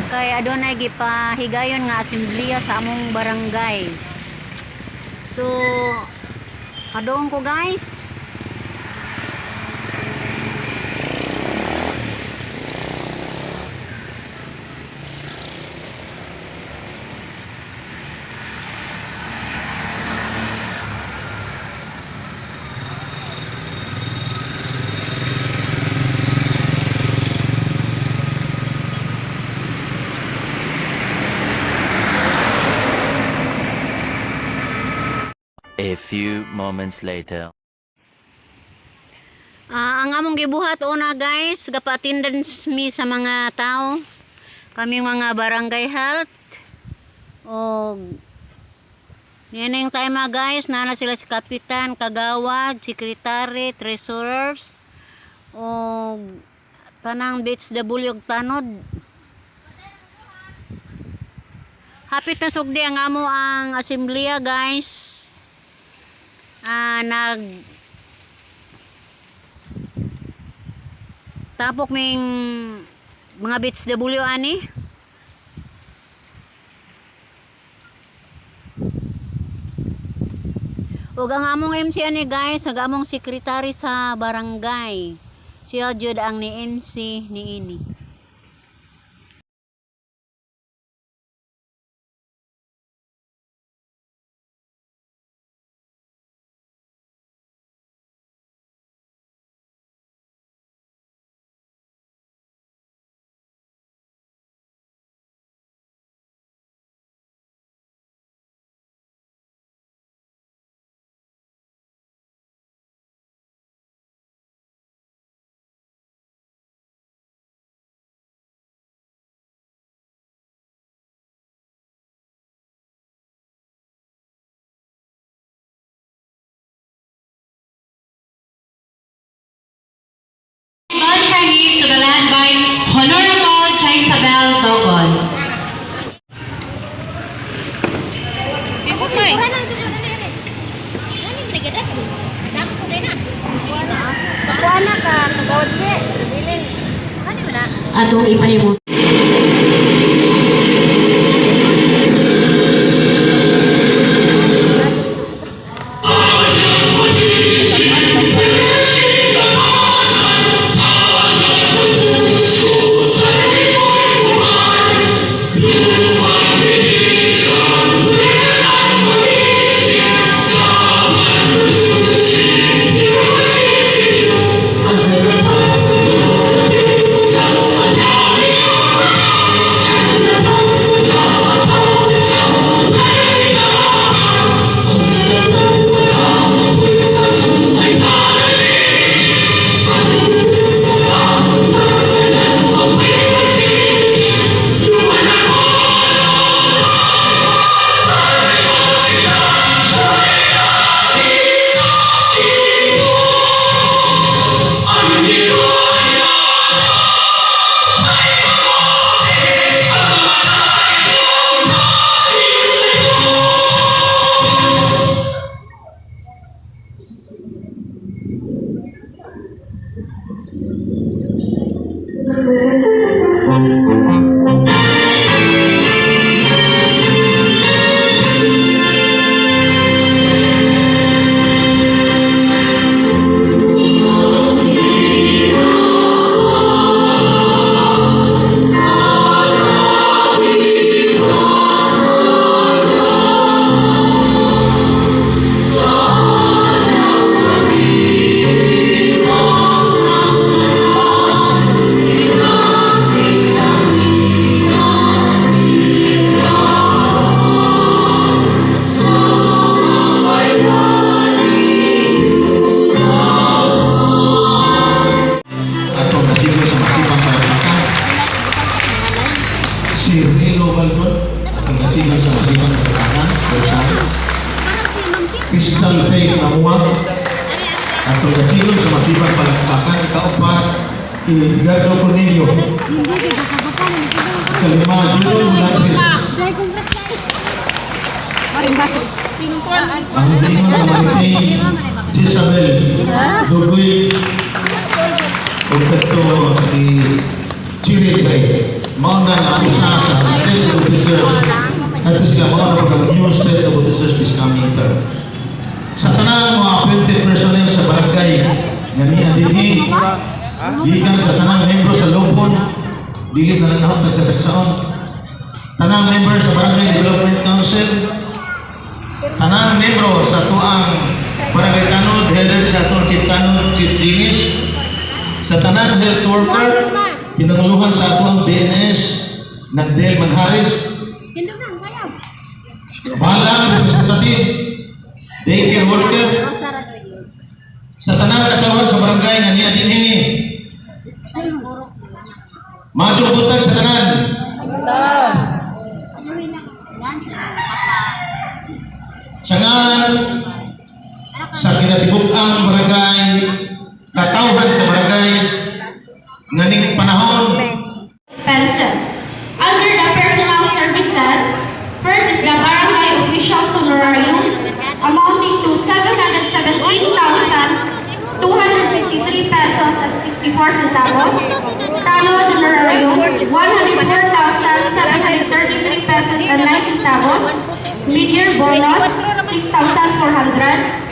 Kay adunay gipahigayon nga asemblea sa among barangay. So adoon ko guys. A few moments later. Ang among gibuhat una guys, gapa-attendance mi sa mga tao. Kami mga barangay health. O yan yung time guys, nana sila si kapitan, kagawad, secretary, treasurers. O tanang DHW og tanod. Hapit na sugdi ang amo ang asemblea guys. Tapok ming mga BHW ani. Ug ang among MC ani guys, ang among sekretary sa barangay. Siya jud ang ni NC niini. To the land by Honorable Chaisabel Dogon. Atong ipahimot. Si Relo Balcon, ang nasigang sa masibang katakan, Rosario. Crystal Faye Namuag, at ang nasigang sa masibang palakpakan, kaupat, Edgardo Cornelio. Kalima, Julio Mulantes. Ang dino na Maritain, Jezabel, Dugoy, o si Chiril Tay. Mauna nga usa sa set of officers at sila mauna po ng new set of officers this coming term. Sa tanang mga appointed personnel sa barangay nga niya dinhi gikan sa tanang membro sa lupon dili na lang nahon tagsa-tagsaon. Tanang member sa Barangay Development Council, tanang membro sa tuang Barangay Tanod, headed sa tuang Chief Tanod, Chief Jinis, sa tanang health worker, pinanguluhan sa tuang BNS ng Del Manhares, balang representative, daycare worker, sa tanang katawan sa barangay nga niya dinhi, majong buntag sa tanan, sangan sa kinatibuk-ang barangay, katawhan sa barangay, nganing panahon, Expenses. Under the personal services, first is the barangay official honorarium amounting to 717,263 pesos at 64 centavos. Tanod honorarium 104,733 pesos and 9 centavos. Mid-year bonus 6,400.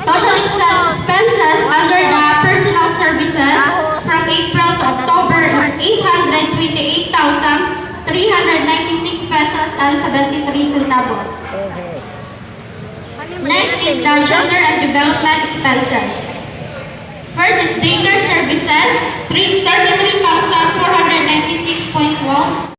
Total expenses under the personal services from April to October is 828,396 pesos and 73 centavos. Next is the gender and development expenses. First is daycare services, 33,496.12.